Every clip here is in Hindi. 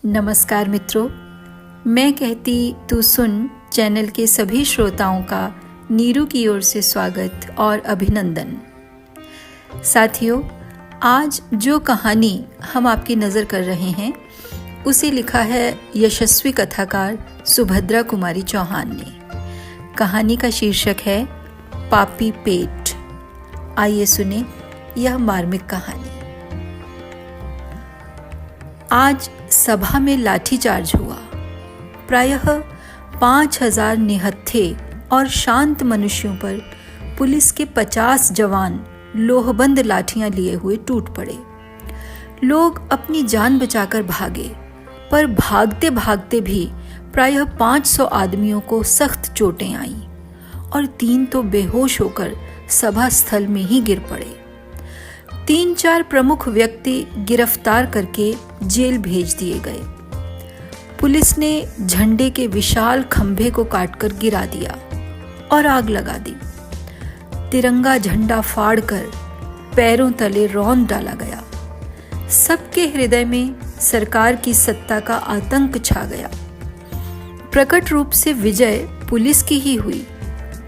नमस्कार मित्रों, मैं कहती तू सुन चैनल के सभी श्रोताओं का नीरू की ओर से स्वागत और अभिनंदन। साथियों, आज जो कहानी हम आपकी नज़र कर रहे हैं उसे लिखा है यशस्वी कथाकार सुभद्रा कुमारी चौहान ने। कहानी का शीर्षक है पापी पेट। आइए सुने यह मार्मिक कहानी। आज सभा में लाठीचार्ज हुआ। प्रायः 5000 निहत्थे और शांत मनुष्यों पर पुलिस के 50 जवान लोहबंद लाठियां लिए हुए टूट पड़े। लोग अपनी जान बचाकर भागे, पर भागते भागते भी प्रायः 500 आदमियों को सख्त चोटें आईं और 3 तो बेहोश होकर सभा स्थल में ही गिर पड़े। 3-4 प्रमुख व्यक्ति गिरफ्तार करके जेल भेज दिए गए। पुलिस ने झंडे के विशाल खंभे को काटकर गिरा दिया और आग लगा दी। तिरंगा झंडा फाड़कर पैरों तले रौंद डाला गया। सबके हृदय में सरकार की सत्ता का आतंक छा गया। प्रकट रूप से विजय पुलिस की ही हुई।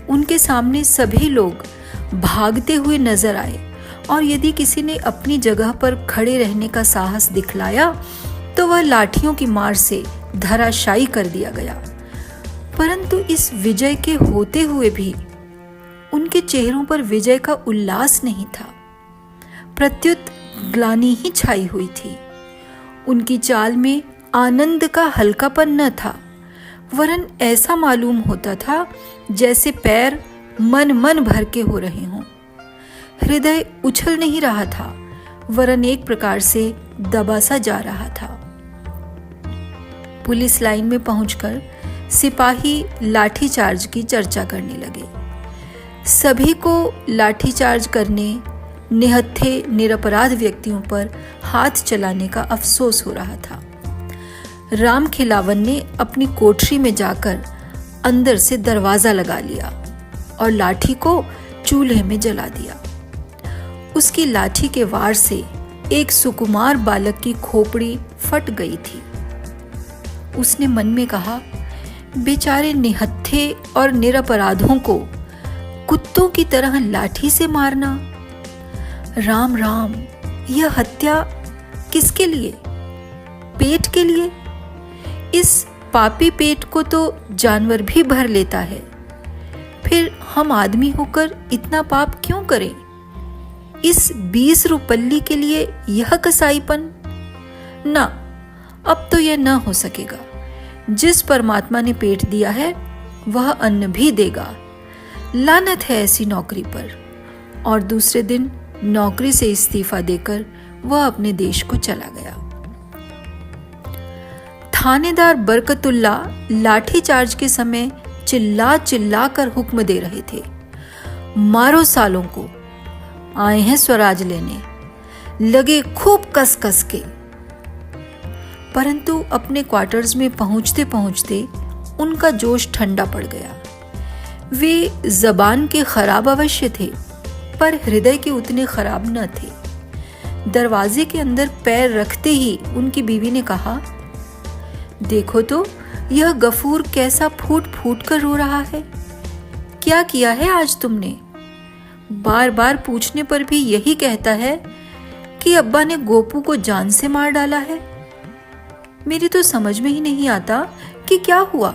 उनके सामने सभी लोग भागते हुए नजर आए और यदि किसी ने अपनी जगह पर खड़े रहने का साहस दिखलाया तो वह लाठियों की मार से धराशायी कर दिया गया। परंतु इस विजय के होते हुए भी उनके चेहरों पर विजय का उल्लास नहीं था, प्रत्युत ग्लानि ही छाई हुई थी। उनकी चाल में आनंद का हल्कापन न था, वरन ऐसा मालूम होता था जैसे पैर मन भर के हो रहे हों। हृदय उछल नहीं रहा था, वरन एक प्रकार से दबा सा जा रहा था। पुलिस लाइन में पहुंचकर सिपाही लाठीचार्ज की चर्चा करने लगे। सभी को लाठीचार्ज करने, निहत्थे निरपराध व्यक्तियों पर हाथ चलाने का अफसोस हो रहा था। राम खिलावन ने अपनी कोठरी में जाकर अंदर से दरवाजा लगा लिया और लाठी को चूल्हे में जला दिया। उसकी लाठी के वार से एक सुकुमार बालक की खोपड़ी फट गई थी। उसने मन में कहा, बेचारे निहत्थे और निरपराधों को कुत्तों की तरह लाठी से मारना। राम राम, यह हत्या किसके लिए? पेट के लिए? इस पापी पेट को तो जानवर भी भर लेता है, फिर हम आदमी होकर इतना पाप क्यों करें? इस 20 रुपल्ली के लिए यह कसाईपन? ना, अब तो यह न हो सकेगा। जिस परमात्मा ने पेट दिया है वह अन्न भी देगा। लानत है ऐसी नौकरी पर। और दूसरे दिन नौकरी से इस्तीफा देकर वह अपने देश को चला गया। थानेदार बरकतुल्ला लाठीचार्ज के समय चिल्ला चिल्ला कर हुक्म दे रहे थे, मारो सालों को, आए हैं स्वराज लेने, लगे खूब कस कस के। परंतु अपने क्वार्टर्स में पहुंचते पहुंचते उनका जोश ठंडा पड़ गया। वे जबान के खराब अवश्य थे, पर हृदय के उतने खराब न थे। दरवाजे के अंदर पैर रखते ही उनकी बीवी ने कहा, देखो तो यह गफूर कैसा फूट फूट कर रो रहा है। क्या किया है आज तुमने? बार बार पूछने पर भी यही कहता है कि अब्बा ने गोपू को जान से मार डाला है। मेरी तो समझ में ही नहीं आता कि क्या हुआ।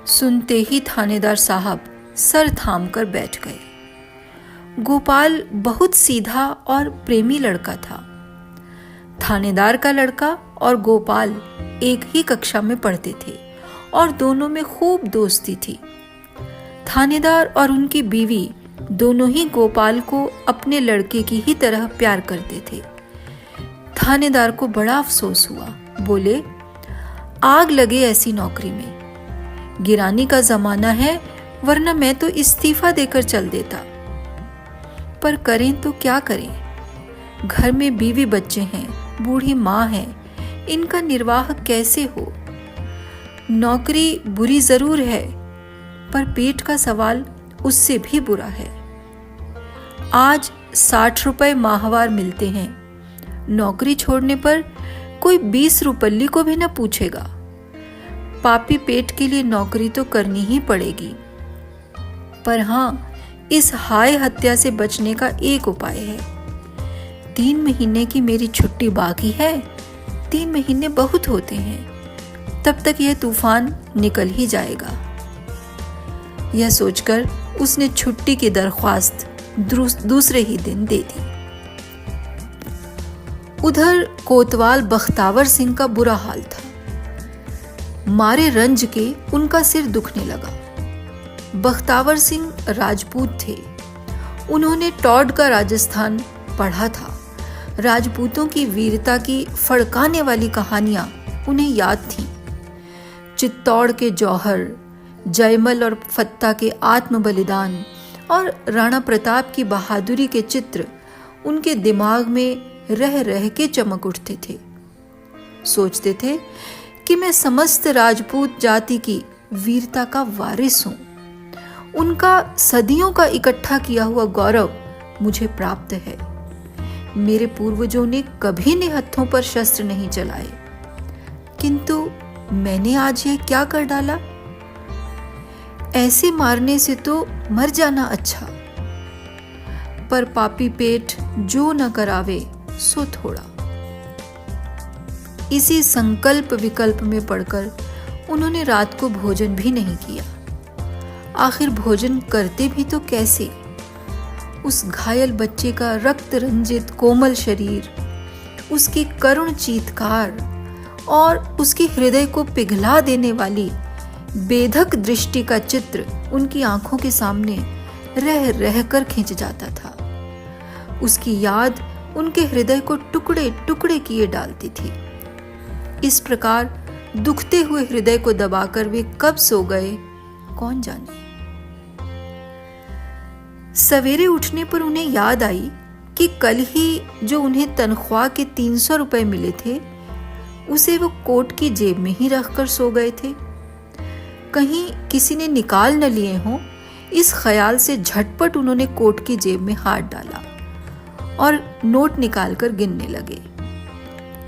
सुनते ही थानेदार साहब सर थाम कर बैठ गए। गोपाल बहुत सीधा और प्रेमी लड़का था। थानेदार का लड़का और गोपाल एक ही कक्षा में पढ़ते थे और दोनों में खूब दोस्ती थी। थानेदार और उनकी बीवी दोनों ही गोपाल को अपने लड़के की ही तरह प्यार करते थे। थानेदार को बड़ा अफसोस हुआ। बोले, आग लगे ऐसी नौकरी में। गिरानी का जमाना है, वरना मैं तो इस्तीफा देकर चल देता। पर करें तो क्या करें? घर में बीवी बच्चे हैं, बूढ़ी माँ है, इनका निर्वाह कैसे हो? नौकरी बुरी जरूर है, पर पेट का सवाल उससे भी बुरा है। आज 60 रुपए माहवार मिलते हैं। नौकरी छोड़ने पर कोई 20 रुपल्ली को भी न पूछेगा। पापी पेट के लिए नौकरी तो करनी ही पड़ेगी। पर हाँ, इस हाय हत्या से बचने का एक उपाय है। 3 महीने की मेरी छुट्टी बाकी है। 3 महीने बहुत होते हैं, तब तक यह तूफान निकल ही जाएगा। यह सोचकर उसने छुट्टी की दरख्वास्त दूसरे ही दिन दे दी। उधर कोतवाल बख्तावर सिंह का बुरा हाल था। मारे रंज के उनका सिर दुखने लगा। बख्तावर सिंह राजपूत थे। उन्होंने टॉड का राजस्थान पढ़ा था। राजपूतों की वीरता की फड़काने वाली कहानियां उन्हें याद थीं। चित्तौड़ के जौहर, जयमल और फत्ता के आत्म बलिदान और राणा प्रताप की बहादुरी के चित्र उनके दिमाग में रह रह के चमक उठते थे। सोचते थे कि मैं समस्त राजपूत जाति की वीरता का वारिस हूं। उनका सदियों का इकट्ठा किया हुआ गौरव मुझे प्राप्त है। मेरे पूर्वजों ने कभी निहत्थों पर शस्त्र नहीं चलाए, किंतु मैंने आज यह क्या कर डाला। ऐसे मारने से तो मर जाना अच्छा। पर पापी पेट जो न करावे सो थोड़ा। इसी संकल्प विकल्प में पड़कर उन्होंने रात को भोजन भी नहीं किया। आखिर भोजन करते भी तो कैसे। उस घायल बच्चे का रक्त रंजित कोमल शरीर, उसकी करुण चीत्कार और उसके हृदय को पिघला देने वाली बेधक दृष्टि का चित्र उनकी आंखों के सामने रह रह कर खिंच जाता था। उसकी याद उनके हृदय को टुकड़े टुकड़े किए डालती थी। इस प्रकार दुखते हुए हृदय को दबाकर वे कब सो गए कौन जाने। सवेरे उठने पर उन्हें याद आई कि कल ही जो उन्हें तनख्वाह के 300 रुपए मिले थे, उसे वो कोट की जेब में ही रखकर सो गए थे। कहीं किसी ने निकाल न लिए हों, इस ख्याल से झटपट उन्होंने कोट की जेब में हाथ डाला और नोट निकालकर गिनने लगे।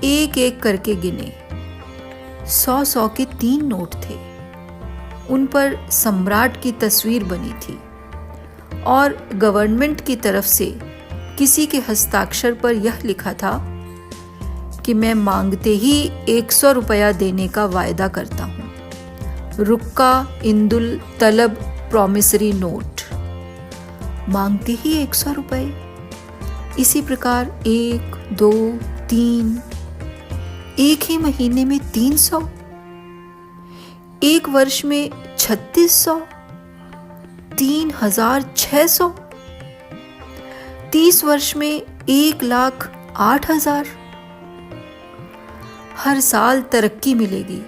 एक एक करके गिने। 100 के 3 नोट थे। उन पर सम्राट की तस्वीर बनी थी और गवर्नमेंट की तरफ से किसी के हस्ताक्षर पर यह लिखा था कि मैं मांगते ही 100 रुपया देने का वायदा करता हूं। रुक्का इंदुल तलब प्रॉमिसरी नोट। मांगते ही 100 रुपए। इसी प्रकार 1, 2, 3, एक ही महीने में 300, एक वर्ष में 3600, 3600, 30 वर्ष में 1,08,000। हर साल तरक्की मिलेगी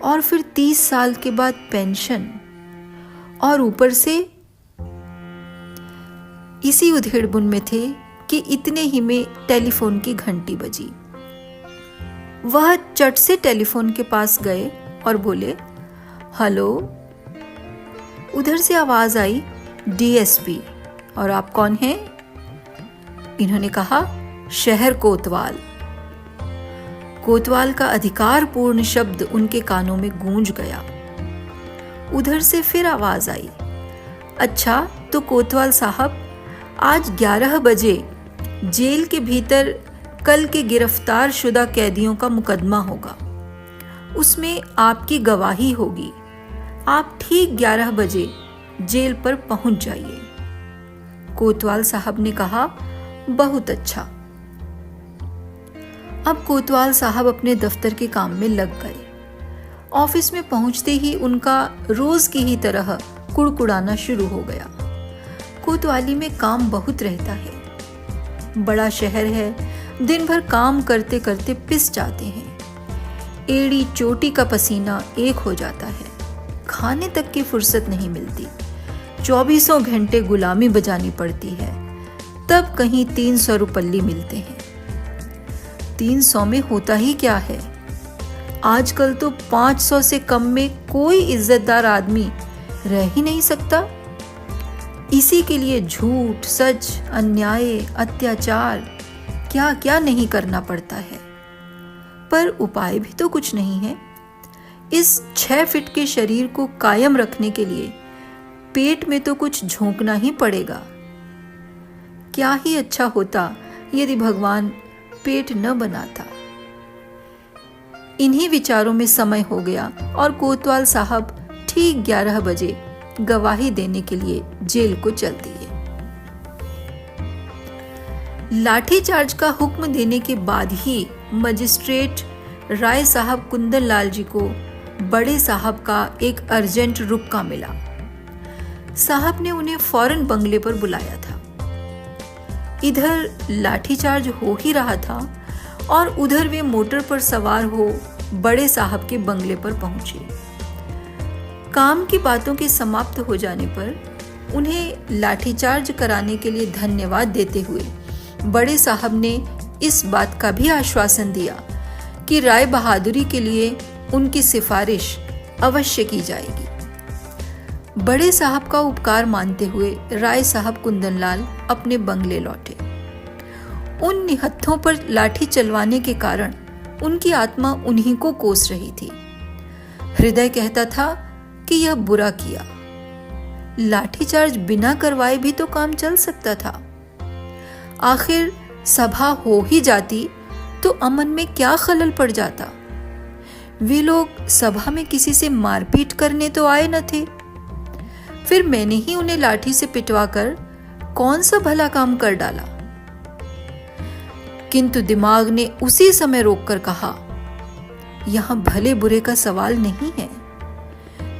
और फिर 30 साल के बाद पेंशन, और ऊपर से इसी उधेड़बुन में थे कि इतने ही में टेलीफोन की घंटी बजी। वह चट से टेलीफोन के पास गए और बोले, हेलो। उधर से आवाज आई, डीएसपी। और आप कौन हैं? इन्होंने कहा, शहर कोतवाल। कोतवाल का अधिकारपूर्ण शब्द उनके कानों में गूंज गया। उधर से फिर आवाज आई, अच्छा तो कोतवाल साहब, आज 11 बजे जेल के भीतर कल के गिरफ्तार शुदा कैदियों का मुकदमा होगा। उसमें आपकी गवाही होगी। आप ठीक 11 बजे जेल पर पहुंच जाइए। कोतवाल साहब ने कहा, बहुत अच्छा। अब कोतवाल साहब अपने दफ्तर के काम में लग गए। ऑफिस में पहुंचते ही उनका रोज की ही तरह कुड़कुड़ाना शुरू हो गया। कोतवाली में काम बहुत रहता है। बड़ा शहर है, दिन भर काम करते करते पिस जाते हैं। एड़ी चोटी का पसीना एक हो जाता है। खाने तक की फुर्सत नहीं मिलती। 24 घंटे गुलामी बजानी पड़ती है, तब कहीं 300 रुपल्ली मिलते हैं। 300 में होता ही क्या है। आजकल तो 500 से कम में कोई इज्जतदार आदमी रह ही नहीं सकता। इसी के लिए झूठ, सच, अन्याय, अत्याचार क्या क्या नहीं करना पड़ता है। पर उपाय भी तो कुछ नहीं है। इस 6 फीट के शरीर को कायम रखने के लिए पेट में तो कुछ झोंकना ही पड़ेगा। क्या ही अच्छा होता यदि भगवान पेट न बनाता। इन्हीं विचारों में समय हो गया और कोतवाल साहब ठीक 11 बजे गवाही देने के लिए जेल को चल दिए। लाठीचार्ज का हुक्म देने के बाद ही मजिस्ट्रेट राय साहब कुंदन लाल जी को बड़े साहब का एक अर्जेंट रुपका मिला। साहब ने उन्हें फौरन बंगले पर बुलाया था। इधर लाठीचार्ज हो ही रहा था और उधर वे मोटर पर सवार हो बड़े साहब के बंगले पर पहुंचे। काम की बातों के समाप्त हो जाने पर उन्हें लाठीचार्ज कराने के लिए धन्यवाद देते हुए बड़े साहब ने इस बात का भी आश्वासन दिया कि राय बहादुरी के लिए उनकी सिफारिश अवश्य की जाएगी। बड़े साहब का उपकार मानते हुए राय साहब कुंदनलाल अपने बंगले लौटे। उन निहत्थों पर लाठी चलवाने के कारण उनकी आत्मा उन्हीं को कोस रही थी। हृदय कहता था कि यह बुरा किया। लाठीचार्ज बिना करवाए भी तो काम चल सकता था। आखिर सभा हो ही जाती तो अमन में क्या खलल पड़ जाता। वे लोग सभा में किसी से मारपीट करने तो आए न थे। फिर मैंने ही उन्हें लाठी से पिटवाकर कौन सा भला काम कर डाला। किंतु दिमाग ने उसी समय रोककर कहा, यहां भले बुरे का सवाल नहीं है।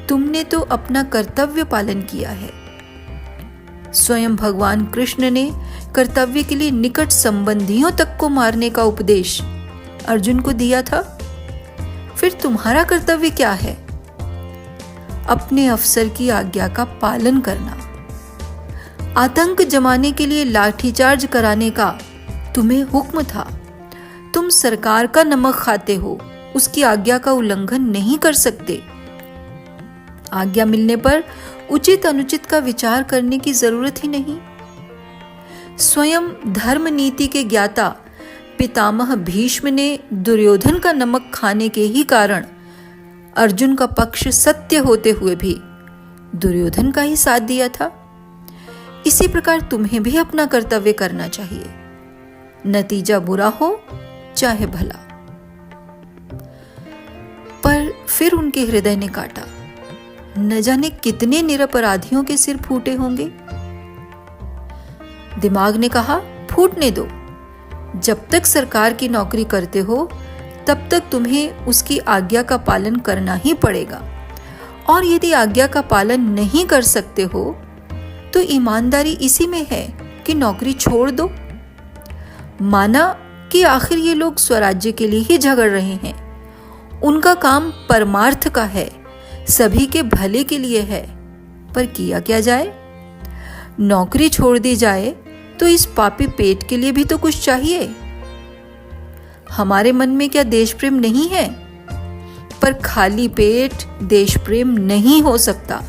तुमने तो अपना कर्तव्य पालन किया है। स्वयं भगवान कृष्ण ने कर्तव्य के लिए निकट संबंधियों तक को मारने का उपदेश अर्जुन को दिया था। फिर तुम्हारा कर्तव्य क्या है? अपने अफसर की आज्ञा का पालन करना। आतंक जमाने के लिए लाठीचार्ज कराने का तुम्हें हुक्म था। तुम सरकार का नमक खाते हो, उसकी आज्ञा का उल्लंघन नहीं कर सकते। आज्ञा मिलने पर उचित अनुचित का विचार करने की जरूरत ही नहीं। स्वयं धर्म नीति के ज्ञाता पितामह भीष्म ने दुर्योधन का नमक खाने के ही कारण अर्जुन का पक्ष सत्य होते हुए भी दुर्योधन का ही साथ दिया था। इसी प्रकार तुम्हें भी अपना कर्तव्य करना चाहिए, नतीजा बुरा हो चाहे भला। पर फिर उनके हृदय ने काटा। न जाने कितने निरपराधियों के सिर फूटे होंगे। दिमाग ने कहा, फूटने दो। जब तक सरकार की नौकरी करते हो तब तक तुम्हें उसकी आज्ञा का पालन करना ही पड़ेगा, और यदि आज्ञा का पालन नहीं कर सकते हो तो ईमानदारी इसी में है कि नौकरी छोड़ दो। माना कि आखिर ये लोग स्वराज्य के लिए ही झगड़ रहे हैं, उनका काम परमार्थ का है, सभी के भले के लिए है, पर किया क्या जाए? नौकरी छोड़ दी जाए तो इस पापी पेट के लिए भी तो कुछ चाहिए। हमारे मन में क्या देश प्रेम नहीं है? पर खाली पेट देश प्रेम नहीं हो सकता।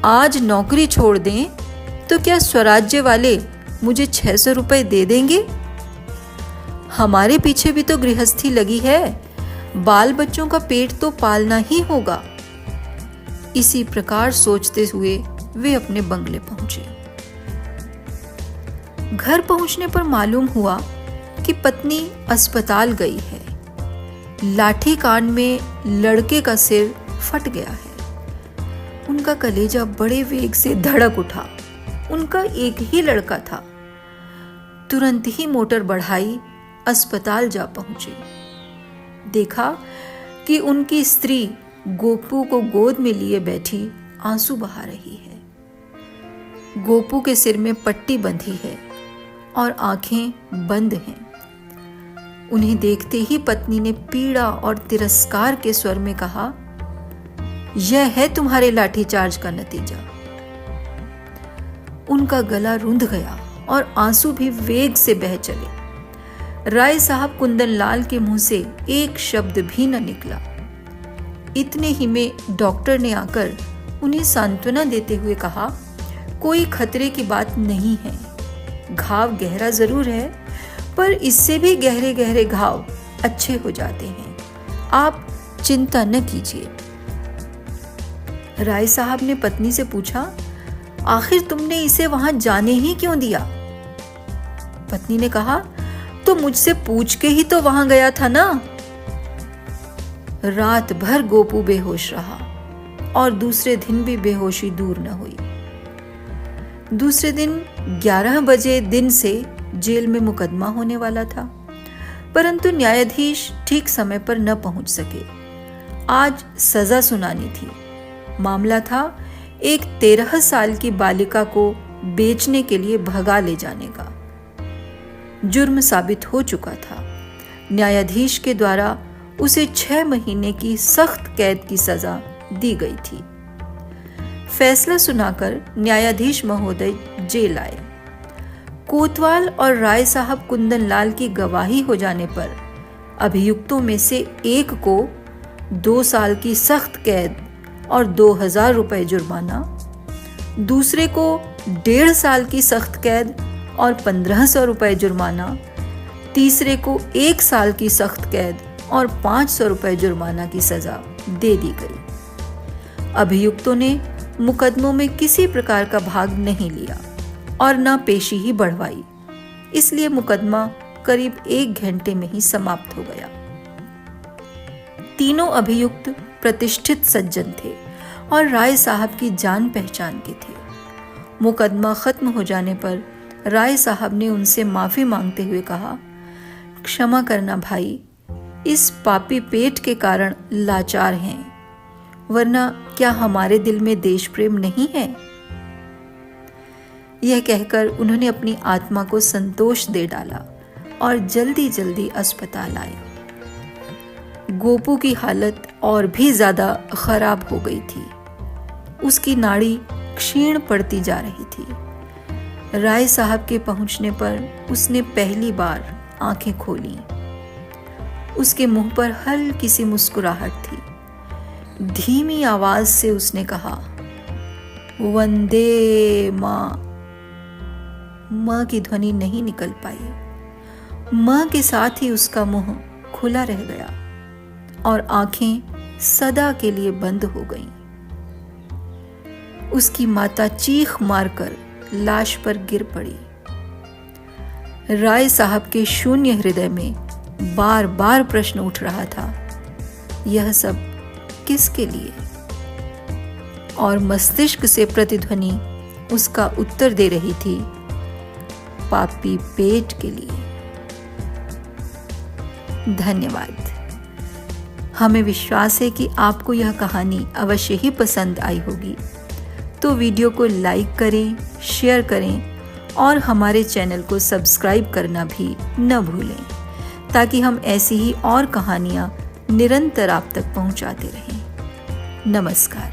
आज नौकरी छोड़ दें तो क्या स्वराज्य वाले मुझे 600 रुपए दे देंगे? हमारे पीछे भी तो गृहस्थी लगी है, बाल बच्चों का पेट तो पालना ही होगा। इसी प्रकार सोचते हुए वे अपने बंगले पहुंचे। घर पहुंचने पर मालूम हुआ कि पत्नी अस्पताल गई है। लाठी कांड में लड़के का सिर फट गया है। उनका कलेजा बड़े वेग से धड़क उठा। उनका एक ही लड़का था। तुरंत ही मोटर बढ़ाई, अस्पताल जा पहुंचे। देखा कि उनकी स्त्री गोपू को गोद में लिए बैठी आंसू बहा रही है। गोपू के सिर में पट्टी बंधी है और आंखें बंद हैं। उन्हें देखते ही पत्नी ने पीड़ा और तिरस्कार के स्वर में कहा, यह है तुम्हारे लाठीचार्ज का नतीजा। उनका गला रुंध गया और आंसू भी वेग से बह चले। राय साहब कुंदनलाल के मुंह से एक शब्द भी न निकला। इतने ही में डॉक्टर ने आकर उन्हें सांत्वना देते हुए कहा, कोई खतरे की बात नहीं है। घाव गहरा जरूर है, पर इससे भी गहरे गहरे घाव अच्छे हो जाते हैं, आप चिंता न कीजिए। राय साहब ने पत्नी से पूछा, आखिर तुमने इसे वहां जाने ही क्यों दिया? पत्नी ने कहा, तो मुझसे पूछ के ही तो वहां गया था ना। रात भर गोपू बेहोश रहा और दूसरे दिन भी बेहोशी दूर न हुई। दूसरे दिन 11 बजे दिन से जेल में मुकदमा होने वाला था, परंतु न्यायाधीश ठीक समय पर न पहुंच सके। आज सजा सुनानी थी। मामला था एक 13 साल की बालिका को बेचने के लिए भगा ले जाने का। जुर्म साबित हो चुका था। न्यायाधीश के द्वारा उसे 6 महीने की सख्त कैद की सजा दी गई थी। फैसला सुनाकर न्यायाधीश महोदय जेल आए। कोतवाल और राय साहब कुंदनलाल की गवाही हो जाने पर अभियुक्तों में से एक को 2 साल की सख्त कैद और 2000 रुपए जुर्माना, दूसरे को 1.5 साल की सख्त कैद और 1500 रुपए जुर्माना, तीसरे को 1 साल की सख्त कैद और 500 रुपए जुर्माना की सजा दे दी गई। अभियुक्तों ने मुकदमों में किसी प्रकार का भाग नहीं लिया और न पेशी ही बढ़वाई, इसलिए मुकदमा करीब 1 घंटे में ही समाप्त हो गया। तीनों अभियुक्त प्रतिष्ठित सज्जन थे और राय साहब की जान पहचान के थे। मुकदमा खत्म हो जाने पर राय साहब ने उनसे माफी मांगते हुए कहा, क्षमा करना भाई, इस पापी पेट के कारण लाचार हैं, वरना क्या हमारे दिल में देश प्रेम नहीं है? यह कहकर उन्होंने अपनी आत्मा को संतोष दे डाला और जल्दी जल्दी अस्पताल आए। गोपू की हालत और भी ज्यादा खराब हो गई थी। उसकी नाड़ी क्षीण पड़ती जा रही थी। राय साहब के पहुंचने पर उसने पहली बार आंखें खोली। उसके मुंह पर हल्की सी मुस्कुराहट थी। धीमी आवाज से उसने कहा, वंदे मां। मां की ध्वनि नहीं निकल पाई। मां के साथ ही उसका मुंह खुला रह गया और आंखें सदा के लिए बंद हो गईं। उसकी माता चीख मारकर लाश पर गिर पड़ी। राय साहब के शून्य हृदय में बार बार प्रश्न उठ रहा था, यह सब किसके लिए? और मस्तिष्क से प्रतिध्वनि उसका उत्तर दे रही थी, पापी पेट के लिए। धन्यवाद। हमें विश्वास है कि आपको यह कहानी अवश्य ही पसंद आई होगी। तो वीडियो को लाइक करें, शेयर करें और हमारे चैनल को सब्सक्राइब करना भी न भूलें, ताकि हम ऐसी ही और कहानियाँ निरंतर आप तक पहुँचाते रहें। नमस्कार।